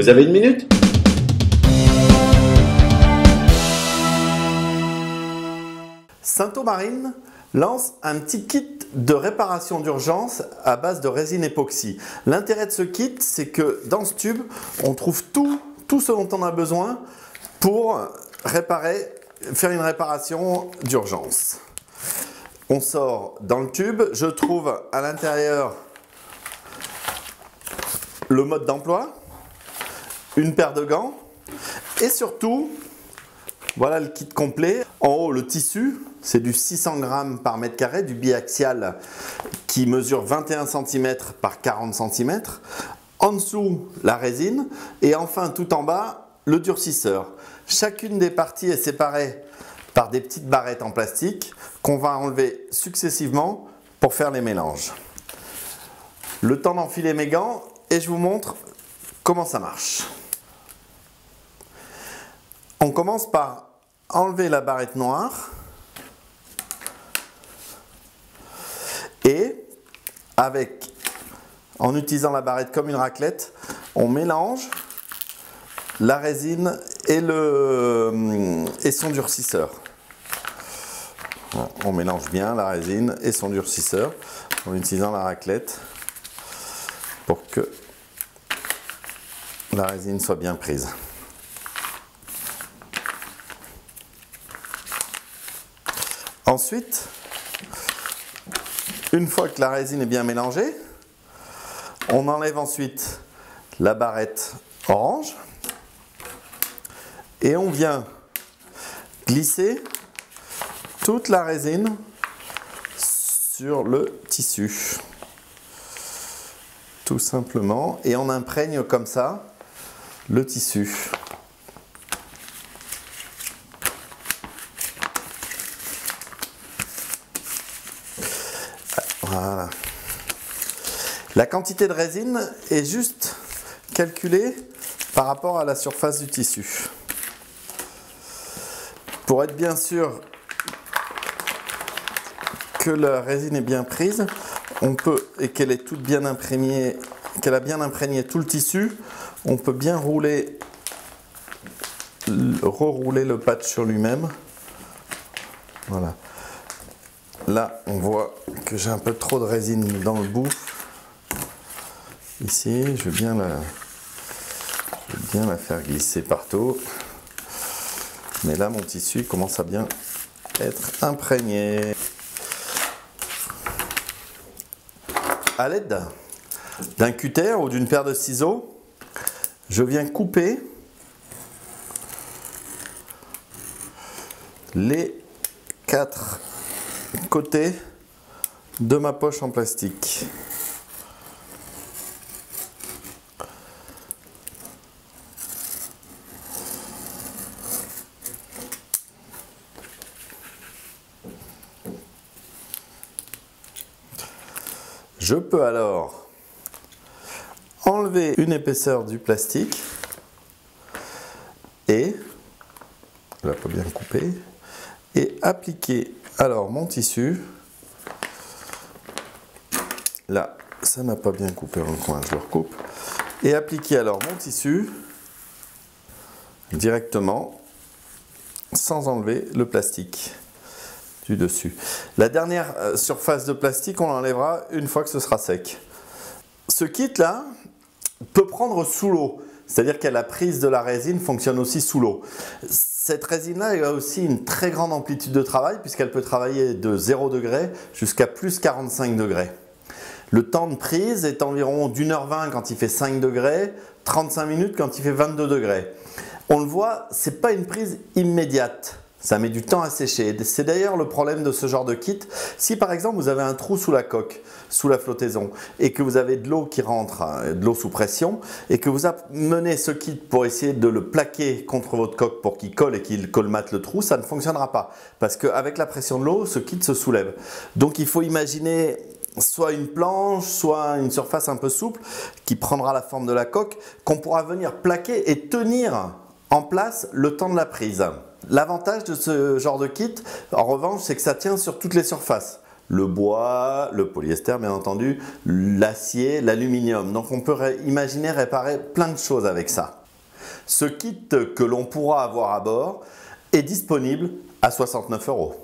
Vous avez une minute? Saint-Omarine lance un petit kit de réparation d'urgence à base de résine époxy. L'intérêt de ce kit, c'est que dans ce tube, on trouve tout ce dont on a besoin pour faire une réparation d'urgence. On sort dans le tube, je trouve à l'intérieur le mode d'emploi, une paire de gants et surtout, voilà le kit complet. En haut, le tissu, c'est du 600 grammes par mètre carré, du biaxial qui mesure 21 cm par 40 cm. En dessous, la résine et enfin tout en bas, le durcisseur. Chacune des parties est séparée par des petites barrettes en plastique qu'on va enlever successivement pour faire les mélanges. Le temps d'enfiler mes gants et je vous montre comment ça marche. On commence par enlever la barrette noire et en utilisant la barrette comme une raclette, on mélange la résine et son durcisseur. On mélange bien la résine et son durcisseur en utilisant la raclette pour que la résine soit bien prise. Ensuite, une fois que la résine est bien mélangée, on enlève ensuite la barrette orange et on vient glisser toute la résine sur le tissu. Tout simplement, et on imprègne comme ça le tissu. Voilà. La quantité de résine est juste calculée par rapport à la surface du tissu. Pour être bien sûr que la résine est bien prise, et qu'elle est toute bien imprégnée, qu'elle a bien imprégné tout le tissu, on peut bien rerouler le patch sur lui-même. Voilà. Là, on voit que j'ai un peu trop de résine dans le bout. Ici, je vais bien la faire glisser partout. Mais là, mon tissu commence à bien être imprégné. À l'aide d'un cutter ou d'une paire de ciseaux, je viens couper les 4 côtés de ma poche en plastique. Je peux alors enlever une épaisseur du plastique et, je l'ai pas bien coupé, et appliquer alors mon tissu. Là, ça n'a pas bien coupé dans le coin, je le recoupe. Et appliquer alors mon tissu directement sans enlever le plastique du dessus. La dernière surface de plastique, on l'enlèvera une fois que ce sera sec. Ce kit là peut prendre sous l'eau, c'est-à-dire que la prise de la résine fonctionne aussi sous l'eau. Cette résine là a aussi une très grande amplitude de travail puisqu'elle peut travailler de 0 degré jusqu'à plus 45 degrés. Le temps de prise est environ d'1h20 quand il fait 5 degrés, 35 minutes quand il fait 22 degrés. On le voit, ce n'est pas une prise immédiate. Ça met du temps à sécher. C'est d'ailleurs le problème de ce genre de kit. Si par exemple vous avez un trou sous la coque, sous la flottaison, et que vous avez de l'eau qui rentre, de l'eau sous pression, et que vous amenez ce kit pour essayer de le plaquer contre votre coque pour qu'il colle et qu'il colmate le trou, ça ne fonctionnera pas. Parce qu'avec la pression de l'eau, ce kit se soulève. Donc il faut imaginer soit une planche, soit une surface un peu souple qui prendra la forme de la coque, qu'on pourra venir plaquer et tenir en place le temps de la prise. L'avantage de ce genre de kit, en revanche, c'est que ça tient sur toutes les surfaces. le bois, le polyester bien entendu, l'acier, l'aluminium. Donc on peut imaginer réparer plein de choses avec ça. Ce kit que l'on pourra avoir à bord est disponible à 69 €.